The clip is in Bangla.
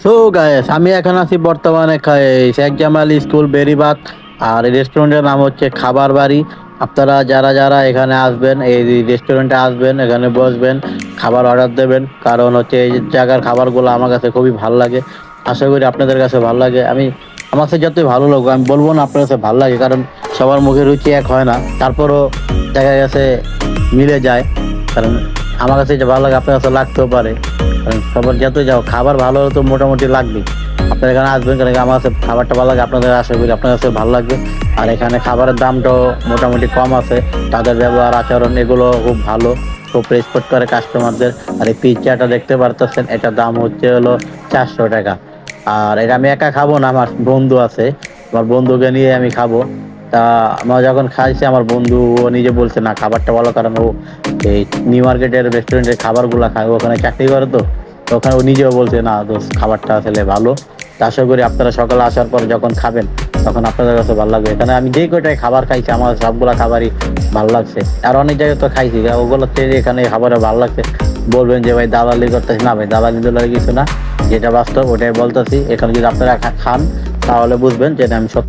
সো গাইস, আমি এখন আছি বর্তমানে শেখ জামাল স্কুল বেরিবাদ। আর এই রেস্টুরেন্টের নাম হচ্ছে খাবার বাড়ি। আপনারা যারা যারা এখানে আসবেন, এই রেস্টুরেন্টে আসবেন, এখানে বসবেন, খাবার অর্ডার দেবেন। কারণ হচ্ছে এই জায়গার খাবারগুলো আমার কাছে খুবই ভালো লাগে। আশা করি আপনাদের কাছে ভালো লাগে। আমার কাছে যতই ভালো লাগবে আমি বলবো না আপনার কাছে ভালো লাগে, কারণ সবার মুখে রুচি এক হয় না। তারপরও দেখা গেছে মিলে যায়। কারণ আমার কাছে যে ভালো লাগে আপনার কাছে লাগতেও পারে। কারণ সবার যত যাও খাবার ভালো হলে তো মোটামুটি লাগবেই। আপনার এখানে আসবেন কারণ কি আমার কাছে খাবারটা ভালো লাগে, আপনাদের আশা করি আপনার কাছে ভালো লাগবে। আর এখানে খাবারের দামটাও মোটামুটি কম আছে। তাদের ব্যবহার আচরণ এগুলো খুব ভালো, খুব রেসপেক্ট করে কাস্টমারদের। আর এই পিৎজাটা দেখতে পারতেছেন, এটার দাম হচ্ছে হলো 400 টাকা। আর এটা আমি একা খাবো না, আমার বন্ধু আছে, আমার বন্ধুকে নিয়ে আমি খাবো। তা আমরা যখন খাইছি আমার বন্ধু ও নিজে বলছে না খাবারটা ভালো, কারণ ও এই নিউ মার্কেটের রেস্টুরেন্টের খাবারগুলো খায়, ও ওখানে চাকরি করে। তো ওখানে ও নিজেও বলছে না দোস্ত খাবারটা আসলে ভালো। তা আশা করি আপনারা সকালে আসার পর যখন খাবেন তখন আপনাদের কাছে ভালো লাগবে। এখানে আমি যে কয়টাই খাবার খাইছি আমার সবগুলা খাবারই ভালো লাগছে। আর অনেক জায়গায় তো খাইছি, ওগুলো থেকে এখানে খাবারে ভালো লাগছে। বলবেন যে ভাই দালালি করতেছি, না ভাই দালালি দোলালি কিছু না, যেটা বাস্তব ওটাই বলতেছি। এখানে যদি আপনারা খান তাহলে বুঝবেন যে এটা আমি সত্যি